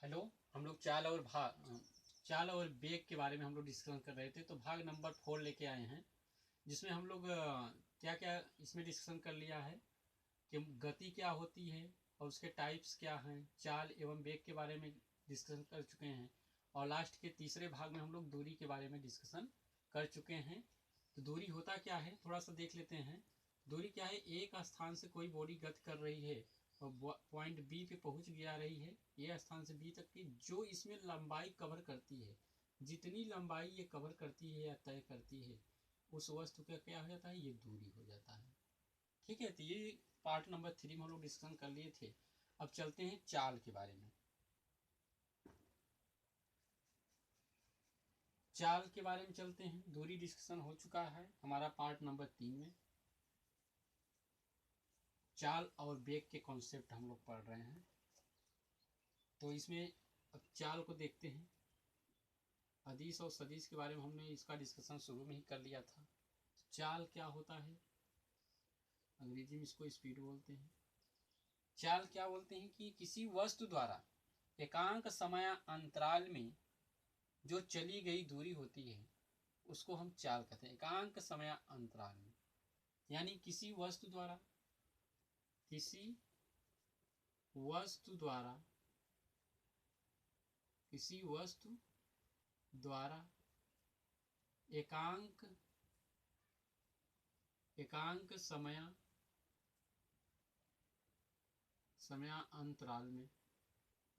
Hello. हम लोग चाल और वेग के बारे में हम लोग डिस्कशन कर रहे थे, तो भाग नंबर 4 लेके आए हैं, जिसमें हम लोग क्या क्या इसमें डिस्कशन कर लिया है कि गति क्या होती है और उसके टाइप्स क्या हैं, चाल एवं वेग के बारे में डिस्कशन कर चुके हैं। और लास्ट के तीसरे भाग में हम लोग दूरी के बारे में डिस्कशन कर चुके हैं। तो दूरी होता क्या है थोड़ा सा देख लेते हैं। दूरी क्या है, एक स्थान से कोई बॉडी गति कर रही है और पॉइंट बी पे पहुंच जा रही है, ए स्थान से बी तक की, जो इसमें लंबाई कवर करती है, जितनी लंबाई ये कवर करती है या तय करती है, उस वस्तु का क्या हो जाता है, ये दूरी हो जाता है। ठीक है, तो ये पार्ट नंबर 3 में हम लोग डिस्कशन कर लिए थे। अब चलते हैं चाल के बारे में। चाल के बारे में चलते हैं। दूरी डिस्कशन हो चुका है हमारा पार्ट नंबर 3 में। चाल और वेग के कॉन्सेप्ट हम लोग पढ़ रहे हैं। तो इसमें अब चाल को देखते हैं। अदिश और सदिश के बारे में हमने इसका डिस्कशन शुरू में ही कर लिया था। चाल क्या होता है, अंग्रेजी में इसको स्पीड बोलते हैं। चाल क्या बोलते हैं कि किसी वस्तु द्वारा एकांक समय अंतराल में जो चली गई दूरी होती है, उसको हम चाल कहते हैं। एकांक समय अंतराल में, यानी किसी वस्तु द्वारा किसी वस्तु द्वारा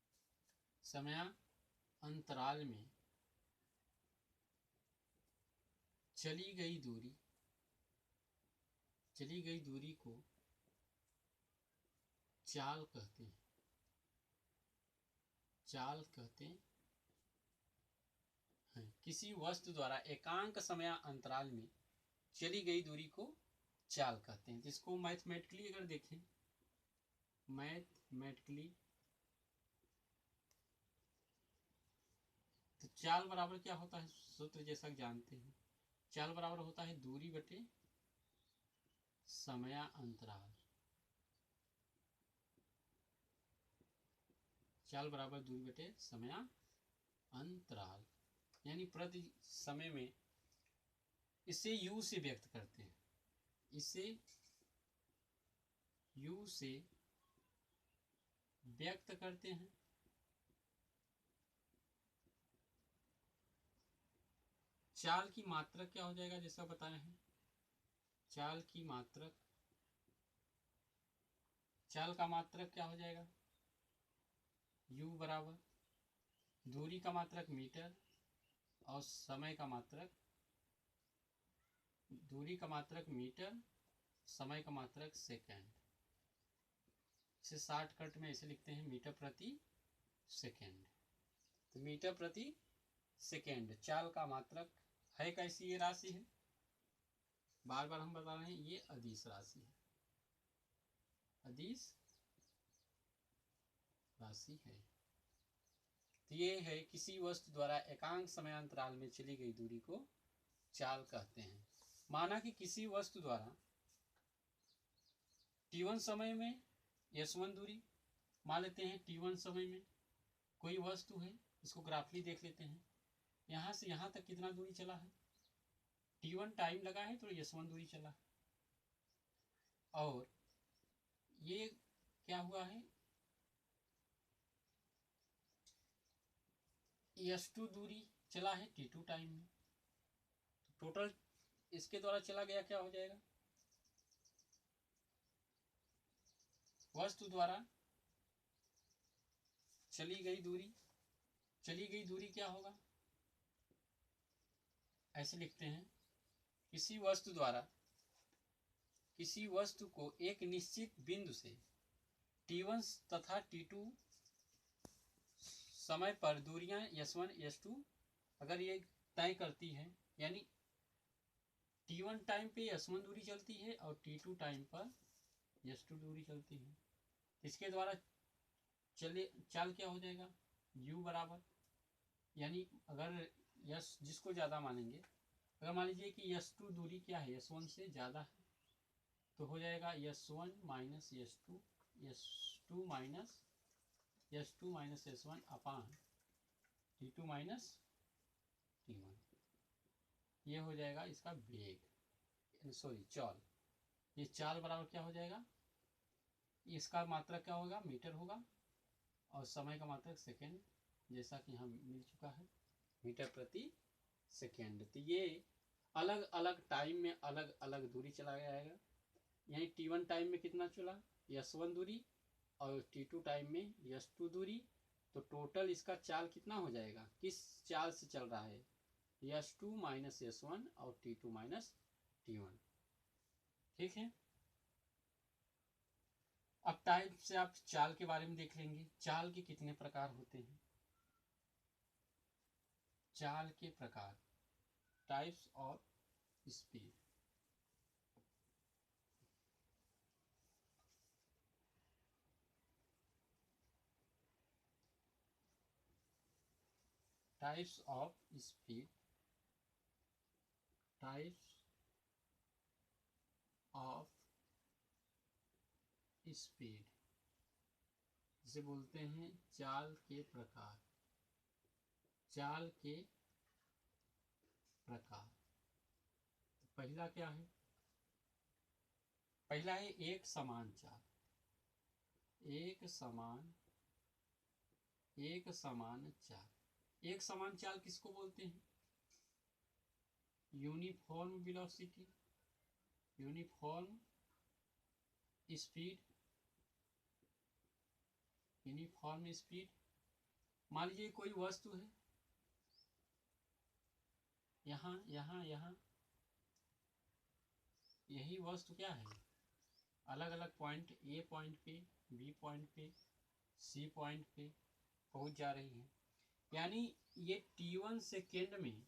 एकांक समय अंतराल में चली गई दूरी को चाल कहते हैं। किसी वस्तु द्वारा एकांक समय अंतराल में चली गई दूरी को चाल कहते हैं। जिसको मैथमेटिकली अगर देखें, तो चाल बराबर क्या होता है, सूत्र जैसा जानते हैं। चाल बराबर होता है दूरी बटे समय अंतराल। चाल बराबर दूरी बटे समय अंतराल, यानी प्रति समय में। इसे u से व्यक्त करते हैं। इसे u से व्यक्त करते हैं। चाल की मात्रक क्या हो जाएगा, जैसा बताए हैं। चाल का मात्रक क्या हो जाएगा, u बराबर दूरी का मात्रक मीटर और समय का मात्रक, दूरी का मात्रक मीटर, समय का मात्रक सेकंड। इसे शॉर्टकट में ऐसे लिखते हैं, मीटर प्रति सेकंड। तो मीटर प्रति सेकंड चाल का मात्रक है। कैसी ये राशि है, बार बार हम बता रहे हैं, ये अदिश राशि है। अदिश राशि है। तो ये है किसी वस्तु द्वारा एकांक समय अंतराल में चली गई दूरी को चाल कहते हैं। माना कि किसी वस्तु द्वारा t1 समय में s1 दूरी, मान लेते हैं t1 समय में कोई वस्तु है, इसको ग्राफली देख लेते हैं। यहाँ से यहाँ तक कितना दूरी चला है, t1 टाइम लगा है तो s1 दूरी चला है। और ये क्या हुआ है, s2 दूरी चला है t2 टाइम में। तो टोटल इसके द्वारा चला गया क्या हो जाएगा, वस्तु द्वारा चली गई दूरी क्या होगा, ऐसे लिखते हैं। किसी वस्तु को एक निश्चित बिंदु से t1 तथा t2 समय पर दूरियां s1 s2 अगर ये तय करती है, यानी t1 टाइम पे s1 दूरी चलती है और t2 टाइम पर s2 दूरी चलती है, इसके द्वारा चाल क्या हो जाएगा, u बराबर, यानी अगर यस जिसको ज़्यादा मानेंगे, अगर मान लीजिए कि s2 दूरी क्या है, s1 से ज़्यादा है, तो हो जाएगा s1 minus s2 minus S2 minus S1 अपान T2 माइनस T1, ये हो जाएगा इसका वेग, सॉरी चाल। ये चाल बराबर क्या हो जाएगा, इसका मात्रक क्या होगा, मीटर होगा, और समय का मात्रक सेकेंड, जैसा कि हम मिल चुका है, मीटर प्रति सेकेंड। तो ये अलग अलग टाइम में अलग अलग दूरी चला जाएगा। यहीं T1 टाइम में कितना चला, S1 दूरी, और T2 टाइम में S2 दूरी। तो टोटल इसका चाल कितना हो जाएगा, किस चाल से चल रहा है, S2 माइनस S1 और T2 माइनस T1। ठीक है। अब टाइप से आप चाल के बारे में देख लेंगे। चाल के कितने प्रकार होते हैं, चाल के प्रकार, types of speed. Types of speed, types of speed, जिसे बोलते हैं चाल के प्रकार, चाल के प्रकार। तो पहला क्या है, पहला है एक समान चाल। एक समान चाल, एक समान चाल किसको बोलते हैं, uniform velocity, uniform speed, uniform speed. मान लीजिए कोई वस्तु है, यहाँ यहाँ यहाँ, यही वस्तु क्या है, अलग अलग पॉइंट, ए पॉइंट पे, बी पॉइंट पे, सी पॉइंट पे पहुंच जा रही है। यानी ये T1 सेकेंड में,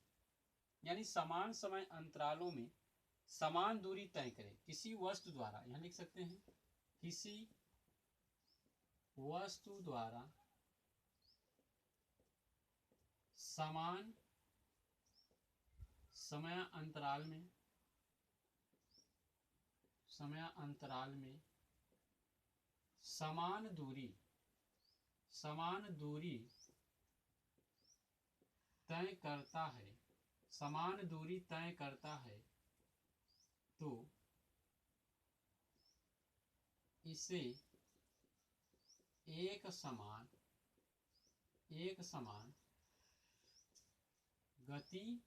यानी समान समय अंतरालों में समान दूरी तय करे किसी वस्तु द्वारा। यहाँ लिख सकते हैं, किसी वस्तु द्वारा समान समय अंतराल में समान दूरी तय करता है, समान दूरी तय करता है, तो इसे एक समान गति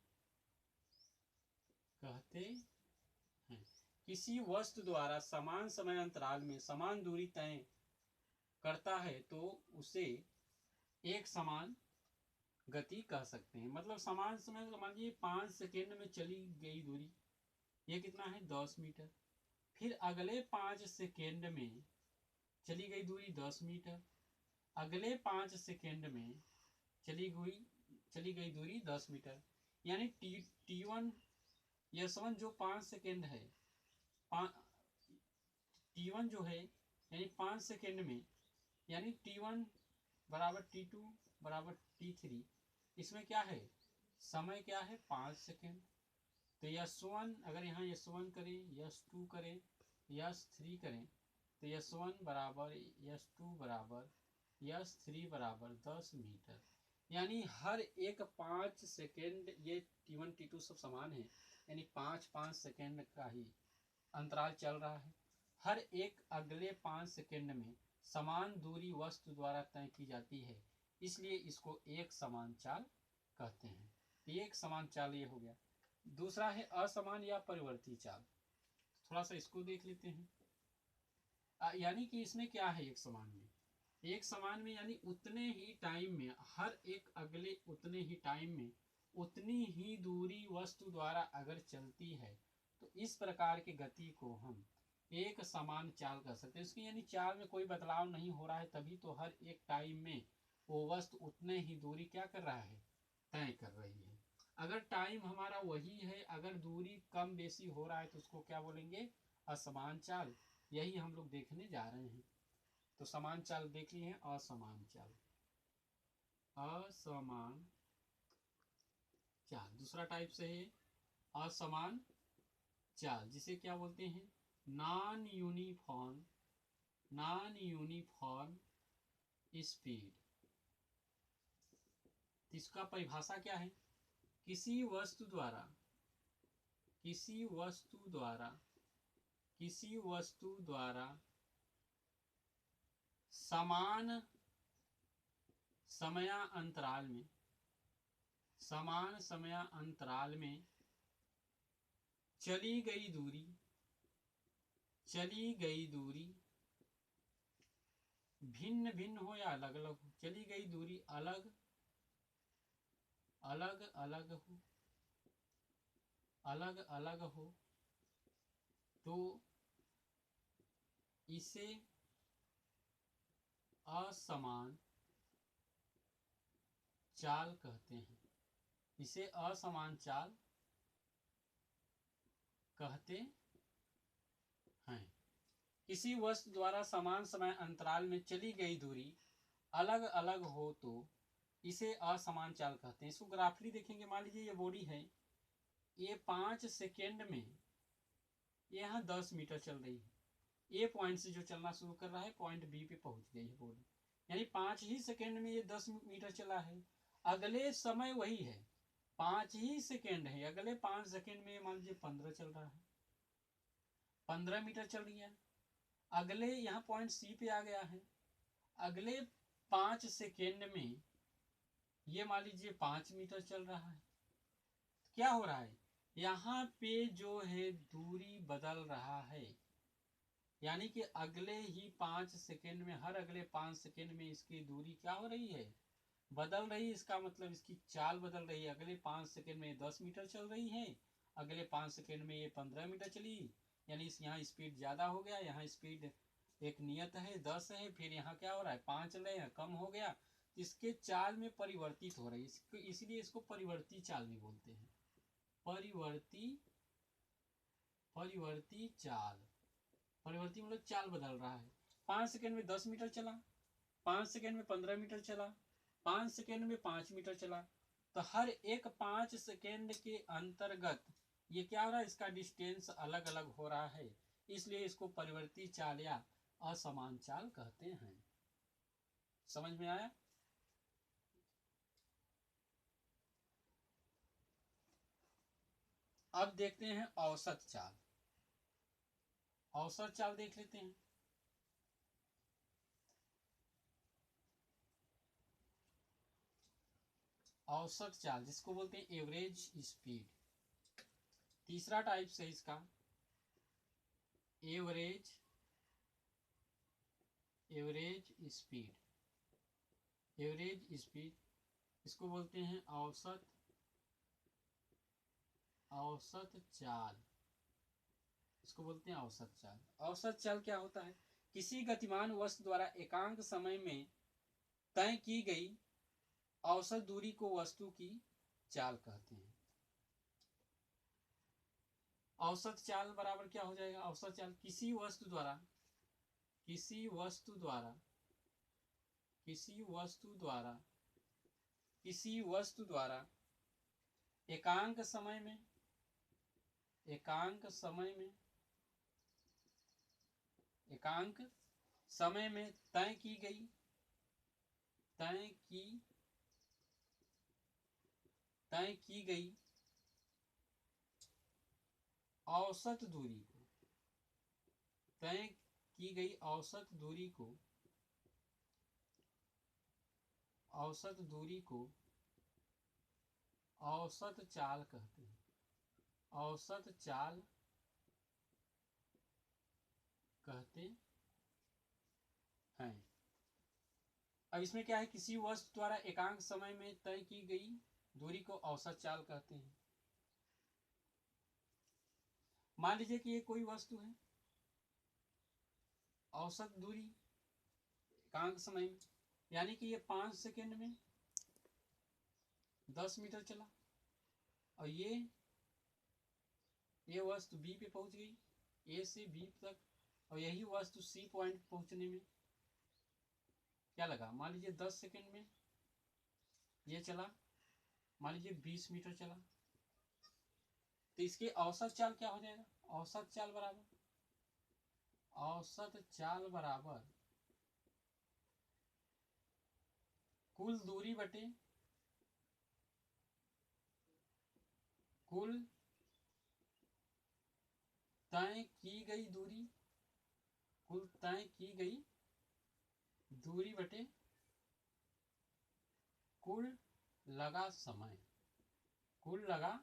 कहते हैं। किसी वस्तु द्वारा समान समय अंतराल में समान दूरी तय करता है तो उसे एक समान गति कह सकते हैं। मतलब समान समय, मान लीजिए 5 सेकेंड में चली गई दूरी, ये कितना है, 10 मीटर। फिर अगले 5 सेकेंड में चली गई दूरी 10 मीटर, अगले 5 सेकेंड में चली गई दूरी 10 मीटर। यानी T1 S1 जो 5 सेकेंड है, T1 जो है यानी 5 सेकेंड में, यानी T1 बराबर T2 बराबर T3, इसमें क्या है, समय क्या है, 5 सेकेंड। तो S1 अगर यहाँ S1 करें, S2 करें, S3 करें, तो S1 बराबर S2 बराबर S3 बराबर 10 मीटर। यानी हर एक 5 सेकेंड, ये T1 T2 सब समान है, यानी 5-5 सेकेंड का ही अंतराल चल रहा है। हर एक अगले 5 सेकेंड में समान दूरी वस्तु द्वारा तय की जाती है, इसलिए इसको एक समान चाल कहते हैं। एक समान चाल ये हो गया। दूसरा है असमान या परिवर्ती चाल। थोड़ा सा इसको देख लेते हैं। यानी कि इसमें क्या है, एक समान में यानी उतने ही टाइम में, हर एक अगले उतने ही टाइम में उतनी ही दूरी वस्तु द्वारा अगर चलती है तो इस प्रकार की गति को हम एक समान चाल कह सकते हैं। इसकी यानी चाल में कोई बदलाव नहीं हो रहा है, तभी तो हर एक टाइम में वो वस्तु उतने ही दूरी क्या कर रहा है, तय कर रही है। अगर टाइम हमारा वही है, अगर दूरी कम बेसी हो रहा है तो उसको क्या बोलेंगे, असमान चाल। यही हम लोग देखने जा रहे हैं। तो समान चाल देख लिए हैं, असमान चाल। असमान चाल दूसरा टाइप से है असमान चाल, जिसे क्या बोलते हैं, नॉन यूनिफॉर्म स्पीड। इसका परिभाषा क्या है? किसी वस्तु द्वारा किसी वस्तु द्वारा किसी वस्तु द्वारा समान समयांतराल में चली गई दूरी भिन्न भिन्न हो या अलग अलग हो, चली गई दूरी अलग अलग हो तो इसे असमान चाल कहते हैं। इसे असमान चाल कहते हैं। किसी वस्तु द्वारा समान समय अंतराल में चली गई दूरी अलग अलग हो तो इसे असमान चाल कहते हैं। इसको ग्राफिकली देखेंगे। मान लीजिए ये बॉडी है, ये 5 सेकेंड में यहाँ 10 मीटर चल रही है। ए पॉइंट से जो चलना शुरू कर रहा है पॉइंट बी पे पहुंच गई है बॉडी, यानी 5 ही सेकेंड में ये 10 मीटर चला है। अगले समय वही है, 5 ही सेकेंड है, अगले 5 सेकेंड में मान लीजिए 15 चल रहा है, 15 मीटर चल रही है। अगले यहाँ पॉइंट सी पे आ गया है, अगले 5 सेकेंड में ये मान लीजिए 5 मीटर चल रहा है। क्या हो रहा है? यहाँ पे जो है दूरी बदल रहा है, यानी कि अगले ही 5 सेकेंड में, हर अगले 5 सेकेंड में इसकी दूरी क्या हो रही है? बदल रही है। इसका मतलब इसकी चाल बदल रही है। अगले 5 सेकेंड में 10 मीटर चल रही है, अगले 5 सेकेंड में ये 15 मीटर चली, यानी यहाँ स्पीड ज़्यादा हो गया। यहाँ स्पीड एक नियत है 10 है, फिर यहाँ क्या हो रहा है 5 चल रहे हैं, कम हो गया, इसके चाल में परिवर्तित हो रही है। इसलिए इसको परिवर्ती चाल भी बोलते हैं। परिवर्ती चाल। परिवर्ती मतलब चाल बदल रहा है। 5 सेकेंड में 10 मीटर चला, 5 सेकेंड में 15 मीटर चला, 5 सेकेंड में 5 मीटर चला, तो हर एक 5 सेकेंड के अंतर्गत ये क्या हो रहा है? इसका डिस्टेंस अलग अलग हो रहा है, इसलिए इसको परिवर्ती चाल या असमान चाल कहते हैं। समझ में आया? अब देखते हैं औसत चाल। औसत चाल देख लेते हैं। औसत चाल जिसको बोलते हैं एवरेज स्पीड। तीसरा टाइप से इसका एवरेज स्पीड। एवरेज स्पीड इसको बोलते हैं औसत चाल। इसको बोलते हैं औसत चाल। औसत चाल क्या होता है? किसी गतिमान वस्तु द्वारा एकांक समय में तय की गई औसत दूरी को वस्तु की चाल कहते हैं। औसत चाल बराबर क्या हो जाएगा? औसत चाल किसी वस्तु द्वारा एकांक समय में तय की गई औसत दूरी को औसत चाल कहते हैं। औसत चाल कहते हैं। अब इसमें क्या है? किसी वस्तु द्वारा एकांक समय में तय की गई दूरी को औसत चाल कहते हैं। मान लीजिए कि ये कोई वस्तु है, औसत दूरी एकांक समय में, यानी कि ये 5 सेकेंड में 10 मीटर चला, और ये वस्तु बी पे पहुंच गई, ए से बी तक, और यही वस्तु सी पॉइंट पहुंचने में क्या लगा? मान लीजिए 10 सेकेंड में ये चला, मान लीजिए 20 मीटर चला, तो इसकी औसत चाल क्या हो जाएगा? औसत चाल बराबर कुल दूरी बटे कुल तय की गई दूरी, कुल तय की गई दूरी बटे कुल लगा समय, कुल लगा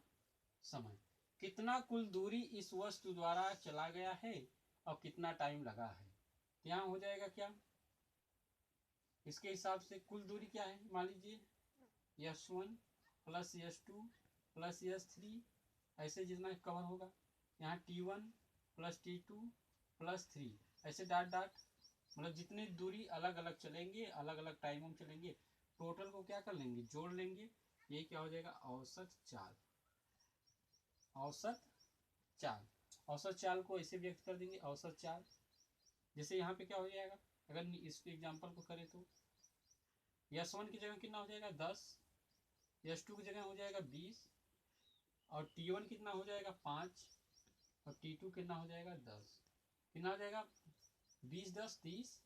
समय। कितना कुल दूरी इस वस्तु द्वारा चला गया है और कितना टाइम लगा है। तो यहाँ हो जाएगा क्या, इसके हिसाब से कुल दूरी क्या है, मान लीजिए S1 plus S2 plus S3, ऐसे जितना कवर होगा। यहाँ T1 प्लस T2 प्लस 3, ऐसे डाट डाट, मतलब जितनी दूरी अलग अलग चलेंगे, अलग अलग टाइम में चलेंगे, टोटल को क्या कर लेंगे, जोड़ लेंगे। ये क्या हो जाएगा, औसत चाल। औसत चाल, औसत चाल को ऐसे व्यक्त कर देंगे, औसत चाल। जैसे यहाँ पे क्या हो जाएगा, अगर इस एग्जाम्पल को करें तो S1 की जगह कितना हो जाएगा 10, S2 की जगह हो जाएगा 20, और T1 कितना हो जाएगा 5, और T2 कितना हो जाएगा 10। कितना हो जाएगा 20 10 30,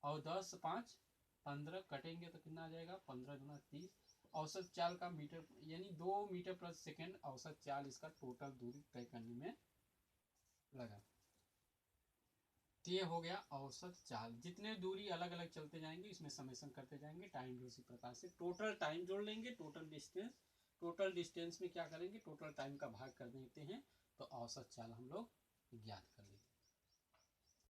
और 10 5 15, कटेंगे तो कितना आ जाएगा 15 गुना 30। औसत चाल का मीटर, यानी 2 मीटर प्रति सेकेंड औसत चाल इसका टोटल दूरी तय करने में लगा। तो ये हो गया औसत चाल। जितने दूरी अलग अलग चलते जाएंगे इसमें समेशन करते जाएंगे, टाइम भी उसी प्रकार से टोटल टाइम जोड़ लेंगे, टोटल डिस्टेंस, टोटल डिस्टेंस में क्या करेंगे, टोटल टाइम का भाग कर देते हैं, तो औसत चाल हम लोग ज्ञात